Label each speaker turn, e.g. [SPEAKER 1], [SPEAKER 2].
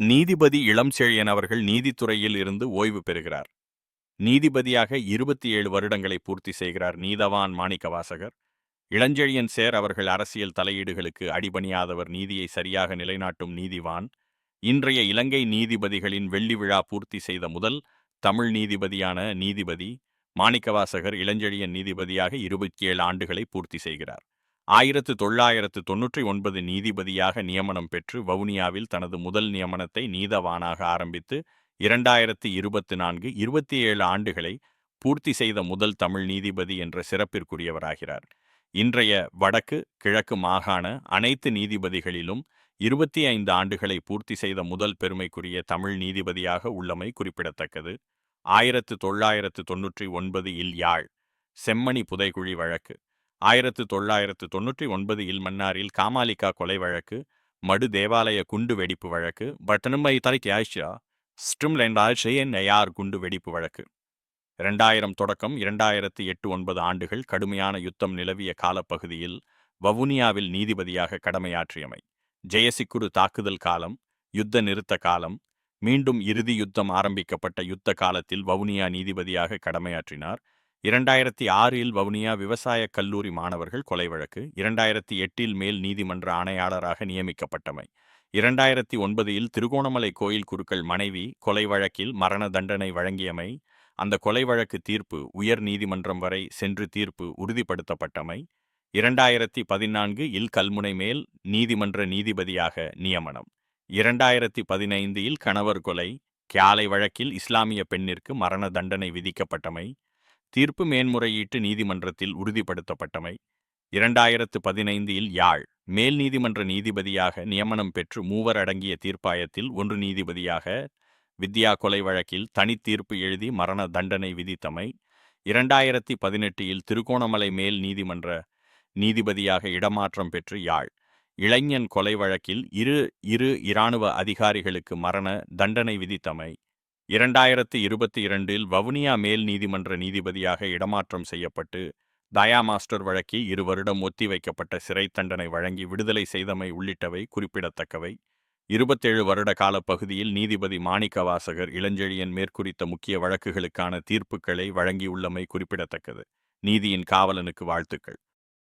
[SPEAKER 1] நீதிபதி இளம்செழியன் அவர்கள் நீதித்துறையில் இருந்து ஓய்வு பெறுகிறார். நீதிபதியாக 27 வருடங்களை பூர்த்தி செய்கிறார் நீதவான் மாணிக்கவாசகர். இளஞ்செழியன் சேர் அவர்கள் அரசியல் தலையீடுகளுக்கு அடிபணியாதவர், நீதியை சரியாக நிலைநாட்டும் நீதிவான். இன்றைய இலங்கை நீதிபதிகளின் வெள்ளி விழா பூர்த்தி செய்த முதல் தமிழ் நீதிபதியான நீதிபதி மாணிக்கவாசகர் இளஞ்செழியன் நீதிபதியாக 27 ஆண்டுகளை பூர்த்தி செய்கிறார். 1999 நீதிபதியாக நியமனம் பெற்று வவுனியாவில் தனது முதல் நியமனத்தை நீதவானாக ஆரம்பித்து 2024 27 ஆண்டுகளை பூர்த்தி செய்த முதல் தமிழ் நீதிபதி என்ற சிறப்பிற்குரியவராகிறார். இன்றைய வடக்கு கிழக்கு மாகாண அனைத்து நீதிபதிகளிலும் 25 ஆண்டுகளை பூர்த்தி செய்த முதல் பெருமைக்குரிய தமிழ் நீதிபதியாக உள்ளமை குறிப்பிடத்தக்கது. 1999 இல் யாழ் செம்மணி புதைகுழி வழக்கு, 1999 இல் மன்னாரில் காமாலிகா கொலை வழக்கு, மடு தேவாலய குண்டு வெடிப்பு வழக்கு, பட்டனம்பை தலைக்கியாஷா ஸ்ட்ரிம்லேண்டார் குண்டு வெடிப்பு வழக்கு. 2000 தொடக்கம் 2008-9 ஆண்டுகள் கடுமையான யுத்தம் நிலவிய காலப்பகுதியில் வவுனியாவில் நீதிபதியாக கடமையாற்றியமை. ஜெயசிக்குரு தாக்குதல் காலம், யுத்த நிறுத்த காலம், மீண்டும் இறுதி யுத்தம் ஆரம்பிக்கப்பட்ட யுத்த காலத்தில் வவுனியா நீதிபதியாக கடமையாற்றினார். 2006 வவுனியா விவசாய கல்லூரி மாணவர்கள் கொலை வழக்கு, 2008 மேல் நீதிமன்ற ஆணையாளராக நியமிக்கப்பட்டமை, 2009 திருகோணமலை கோயில் குருக்கள் மனைவி கொலை வழக்கில் மரண தண்டனை வழங்கியமை, அந்த கொலை வழக்கு தீர்ப்பு உயர் நீதிமன்றம் வரை சென்று தீர்ப்பு உறுதிப்படுத்தப்பட்டமை, 2014 கல்முனை மேல் நீதிமன்ற நீதிபதியாக நியமனம், 2015 கணவர் கொலை கியாலை வழக்கில் இஸ்லாமிய பெண்ணிற்கு மரண தண்டனை விதிக்கப்பட்டமை, தீர்ப்பு மேன்முறையீட்டு நீதிமன்றத்தில் உறுதிப்படுத்தப்பட்டமை, 2015 யாழ் மேல் நீதிமன்ற நீதிபதியாக நியமனம் பெற்று 3 அடங்கிய தீர்ப்பாயத்தில் 1 நீதிபதியாக வித்யா கொலை வழக்கில் தனி தீர்ப்பு எழுதி மரண தண்டனை விதித்தமை, 2018 திருகோணமலை மேல் நீதிமன்ற நீதிபதியாக இடமாற்றம் பெற்று யாழ் இளைஞன் கொலை வழக்கில் இரு இராணுவ அதிகாரிகளுக்கு மரண தண்டனை விதித்தமை, 2022 வவுனியா மேல் நீதிமன்ற நீதிபதியாக இடமாற்றம் செய்யப்பட்டு தயா மாஸ்டர் வழக்கில் 2 வருடம் ஒத்திவைக்கப்பட்ட சிறை தண்டனை வழங்கி விடுதலை செய்தமை உள்ளிட்டவை குறிப்பிடத்தக்கவை. 27 வருட காலப்பகுதியில் நீதிபதி மாணிக்கவாசகர் இளஞ்செழியன் மேற்குறித்த முக்கிய வழக்குகளுக்கான தீர்ப்புகளை வழங்கியுள்ளமை குறிப்பிடத்தக்கது. நீதியின் காவலனுக்கு வாழ்த்துக்கள்.